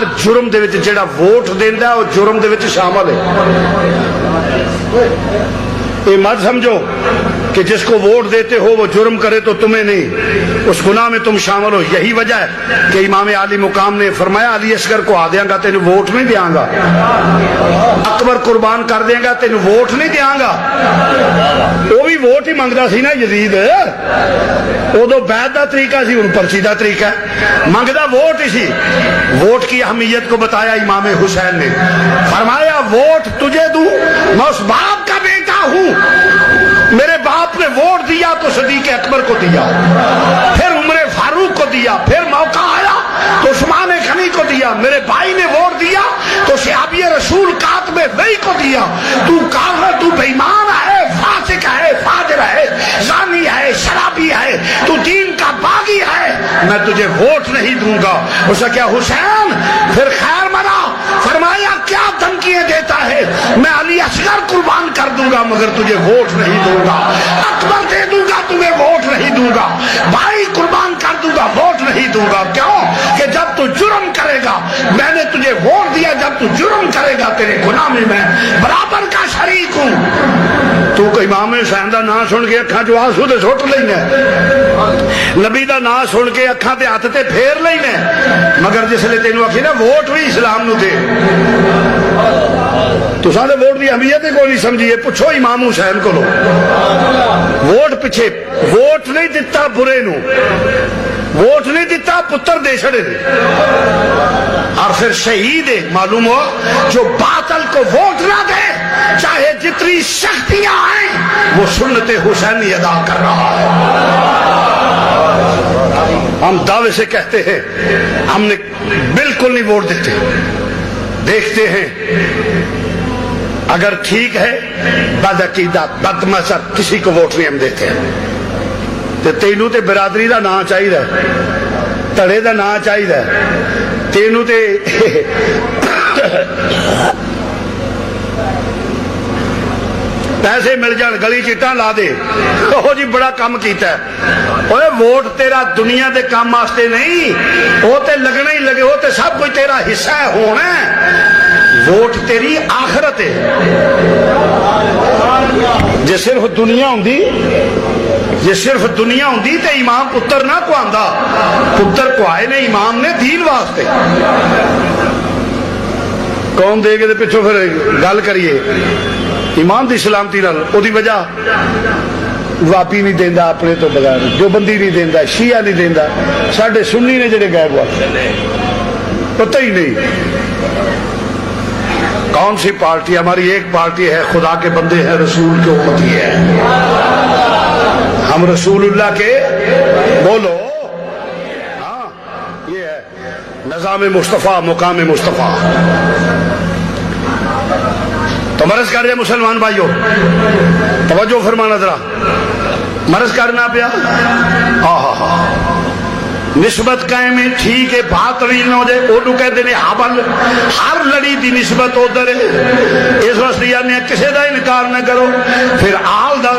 ہر جرم دے وچ جڑا ووٹ دیندا ہے وہ جرم دے وچ شامل ہے. یہ مت سمجھو کہ جس کو ووٹ دیتے ہو وہ جرم کرے تو تمہیں نہیں، اس گناہ میں تم شامل ہو. یہی وجہ ہے کہ امام عالی مقام نے فرمایا علی اصغر کو آ دیاں گا تینوں ووٹ نہیں دیاں گا، اکبر قربان کر دیں گا تینوں ووٹ نہیں دیاں گا. وہ بھی ووٹ ہی منگتا سی نا یزید، ادو بیعت دا طریقہ سی، ہن پرچی دا طریقہ ہے، منگتا ووٹ ہی سی. ووٹ کی اہمیت کو بتایا امام حسین نے، فرمایا ووٹ تجھے دوں، میں اس باپ کا بیٹا ہوں، میرے باپ نے ووٹ دیا تو صدیق اکبر کو دیا، پھر عمر فاروق کو دیا، پھر موقع آیا تو عثمان غنی کو دیا، میرے بھائی نے ووٹ دیا تو صحابی رسول کاتب وحی کو دیا. تو کافر، تو بے ایمان ہے، فاسق ہے، فاجر ہے، زانی ہے، شرابی ہے، تو دین کا باغی ہے، میں تجھے ووٹ نہیں دوں گا. اسے کیا حسین پھر خیر مرا، فرمایا کیا دھمکیاں دیتا ہے، میں علی اصغر قربان کر دوں گا مگر تجھے ووٹ نہیں دوں گا، اکبر دے دوں گا تمہیں ووٹ نہیں دوں گا، بھائی قربان کر دوں گا ووٹ نہیں دوں گا. کیوں کہ جب تو جرم کرے گا میں نے تجھے ووٹ دیا، جب تو جرم کرے گا تیرے گناہ میں میں برابر کا شریک ہوں. تو کہ امام حسین دا نام سن کے اکھاں جو آنسو تے سٹ لینا، نبی دا نام سن کے اکھاں تے ہاتھ تے پھیر لینا، مگر جس لے تینوں آکھی نا ووٹ بھی اسلام نو دے، تو سارے ووٹ دی اہمیت کو نہیں سمجھیے. پوچھو امام حسین کو لو، ووٹ پیچھے ووٹ نہیں دیتا برے نو، ووٹ نہیں دیتا پتر دے چھڑے دے، اور پھر شہید ہے معلوم ہو جو باطل کو ووٹ نہ دے چاہے جتنی سختیاں آئیں وہ سنت حسینی ادا کر رہا ہے. ہم دعوے سے کہتے ہیں ہم نے بالکل نہیں ووٹ دیتے، دیکھتے ہیں اگر ٹھیک ہے بد عقیدہ بد مذہب کسی کو ووٹ نہیں ہم دیتے ہیں. تینوں تے برادری دا نام چاہیے، تڑے دا نام چاہیے، تینوں تے پیسے مل جان گلی چٹاں لا دے، وہ جی بڑا کام کیتا ہے. اوے ووٹ تیرا دنیا دے کام واسطے نہیں، وہ تے لگنا ہی لگے، وہ تے سب کچھ تیرا حصہ ہے ہونا ہے. ووٹ تیری آخرت ہے. جے صرف دنیا ہوندی، جے صرف دنیا ہوندی تے امام پتر نہ کو آندا، پتر کو آئے نے امام نے دین واسطے. قوم دے کے پچھو پھر گل کریے امام دی سلامتی نال، او دی وجہ واپی نہیں دیندا اپنے تو بغیر، جو بندی نہیں دیندا، شیعہ نہیں دیندا، ساڈے سنی نے جڑے گئے وہ پتہ ہی نہیں. کون سی پارٹی؟ ہماری ایک پارٹی ہے، خدا کے بندے ہیں، رسول کے امتی ہے، ہم رسول اللہ کے بولو. ہاں یہ ہے نظام مصطفیٰ، مقام مصطفیٰ. تو مرض کر رہے مسلمان بھائیو، توجہ فرمانا ذرا، مرض کرنا پیا. نسبت قائم ہے ٹھیک ہے، بات طویل نہ ہو جائے. اردو کہتے ہیں حبل، ہر لڑی دی نسبت ادھر ہے، اس واسطے یعنی کسی دا انکار نہ کرو. پھر آل دا